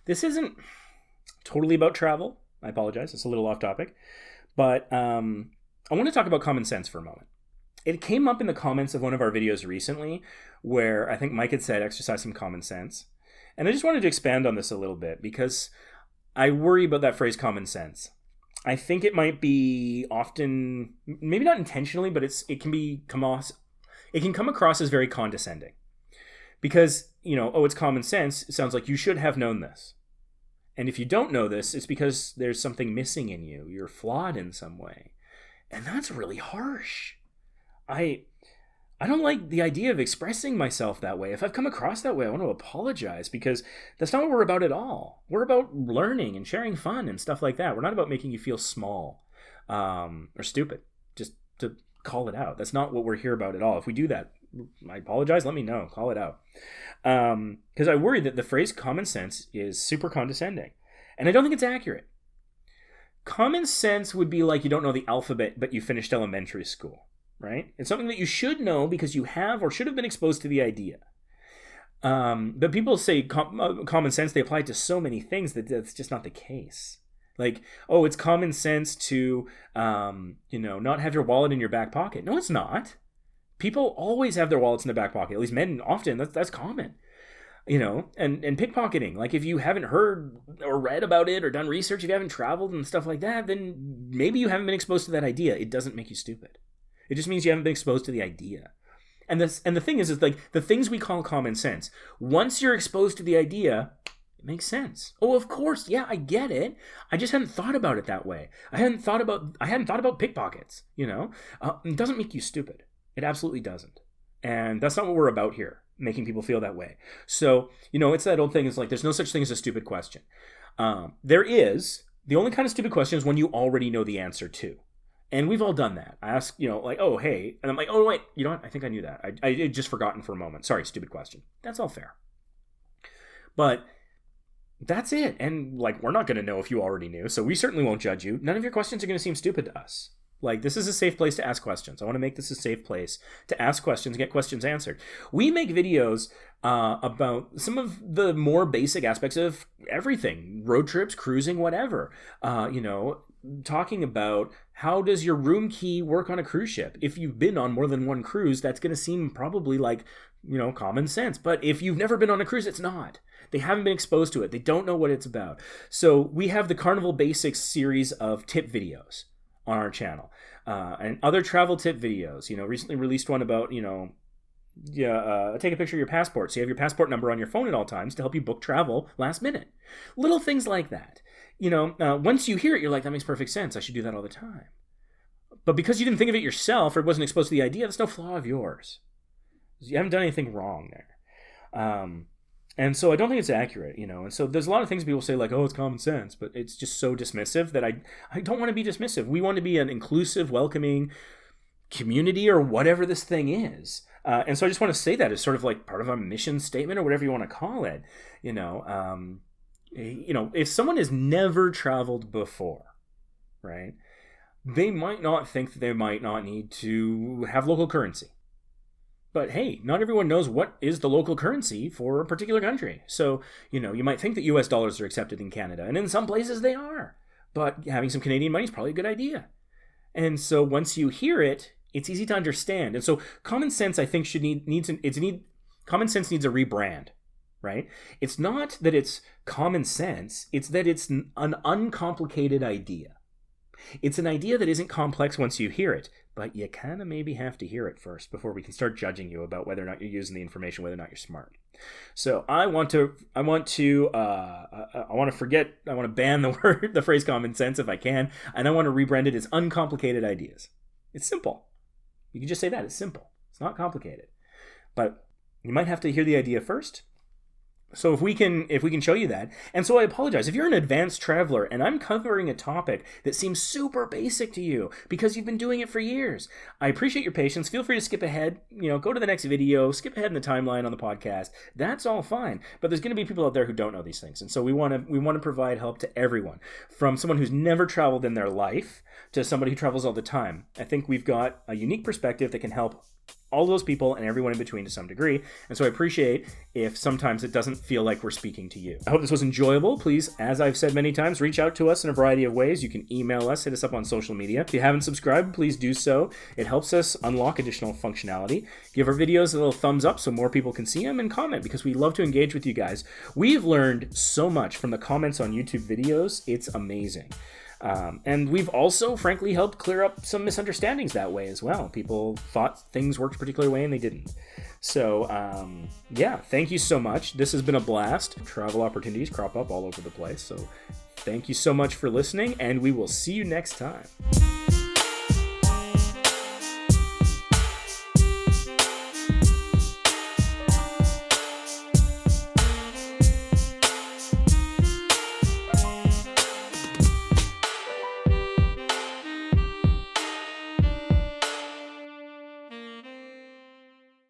This isn't totally about travel. I apologize. It's a little off topic. But I want to talk about common sense for a moment. It came up in the comments of one of our videos recently where I think Mike had said exercise some common sense. And I just wanted to expand on this a little bit because I worry about that phrase common sense. I think it might be often, maybe not intentionally, but it can come across as very condescending. Because, it's common sense. It sounds like you should have known this. And if you don't know this, it's because there's something missing in you. You're flawed in some way. And that's really harsh. I don't like the idea of expressing myself that way. If I've come across that way, I want to apologize because that's not what we're about at all. We're about learning and sharing fun and stuff like that. We're not about making you feel small or stupid, just to call it out. That's not what we're here about at all. If we do that, I apologize. Let me know. Call it out. Because I worry that the phrase common sense is super condescending. And I don't think it's accurate. Common sense would be like you don't know the alphabet, but you finished elementary school, right? It's something that you should know because you have or should have been exposed to the idea. But people say common sense, they apply it to so many things that that's just not the case. Like, oh, it's common sense to, not have your wallet in your back pocket. No, it's not. People always have their wallets in the back pocket. At least men often. That's common. And pickpocketing. Like if you haven't heard or read about it or done research, if you haven't traveled and stuff like that, then maybe you haven't been exposed to that idea. It doesn't make you stupid. It just means you haven't been exposed to the idea. And the thing is like the things we call common sense. Once you're exposed to the idea, it makes sense. Oh, of course, yeah, I get it. I just hadn't thought about it that way. I hadn't thought about pickpockets. It doesn't make you stupid. It absolutely doesn't. And that's not what we're about here, making people feel that way. So, it's that old thing. It's like there's no such thing as a stupid question. There is. The only kind of stupid question is when you already know the answer to. And we've all done that. I ask, oh, hey. And I'm like, oh, wait, you know what? I think I knew that. I had just forgotten for a moment. Sorry, stupid question. That's all fair. But that's it. And, we're not going to know if you already knew. So we certainly won't judge you. None of your questions are going to seem stupid to us. This is a safe place to ask questions. I want to make this a safe place to ask questions and get questions answered. We make videos about some of the more basic aspects of everything. Road trips, cruising, whatever. Talking about how does your room key work on a cruise ship? If you've been on more than one cruise, that's going to seem probably like, common sense. But if you've never been on a cruise, it's not. They haven't been exposed to it. They don't know what it's about. So we have the Carnival Basics series of tip videos on our channel, and other travel tip videos. Recently released one about, take a picture of your passport so you have your passport number on your phone at all times to help you book travel last minute. Little things like that. Once you hear it, you're like, that makes perfect sense. I should do that all the time. But because you didn't think of it yourself or wasn't exposed to the idea, that's no flaw of yours. You haven't done anything wrong there. And so I don't think it's accurate, and so there's a lot of things people say like, oh, it's common sense, but it's just so dismissive that I don't want to be dismissive. We want to be an inclusive, welcoming community or whatever this thing is. And so I just want to say that as sort of like part of our mission statement or whatever you want to call it. If someone has never traveled before, right, they might not think that they might not need to have local currency. But hey, not everyone knows what is the local currency for a particular country. So, you might think that US dollars are accepted in Canada, and in some places they are. But having some Canadian money is probably a good idea. And so once you hear it, it's easy to understand. And so common sense, I think, common sense needs a rebrand, right? It's not that it's common sense, it's that it's an uncomplicated idea. It's an idea that isn't complex once you hear it, but you kind of maybe have to hear it first before we can start judging you about whether or not you're using the information, whether or not you're smart. So I want to ban the phrase common sense if I can, and I want to rebrand it as uncomplicated ideas. It's simple. You can just say that. It's simple. It's not complicated. But you might have to hear the idea first. So if we can show you that. And so I apologize. If you're an advanced traveler and I'm covering a topic that seems super basic to you because you've been doing it for years, I appreciate your patience. Feel free to skip ahead, go to the next video, skip ahead in the timeline on the podcast. That's all fine. But there's going to be people out there who don't know these things. And so we want to provide help to everyone, from someone who's never traveled in their life to somebody who travels all the time. I think we've got a unique perspective that can help all those people and everyone in between to some degree. And so I appreciate if sometimes it doesn't feel like we're speaking to you. I hope this was enjoyable. Please, as I've said many times, reach out to us in a variety of ways. You can email us, hit us up on social media. If you haven't subscribed, please do so. It helps us unlock additional functionality. Give our videos a little thumbs up so more people can see them, and comment, because we love to engage with you guys. We've learned so much from the comments on YouTube videos. It's amazing. And we've also, frankly, helped clear up some misunderstandings that way as well. People thought things worked a particular way and they didn't. So, yeah, thank you so much. This has been a blast. Travel opportunities crop up all over the place. So thank you so much for listening, and we will see you next time.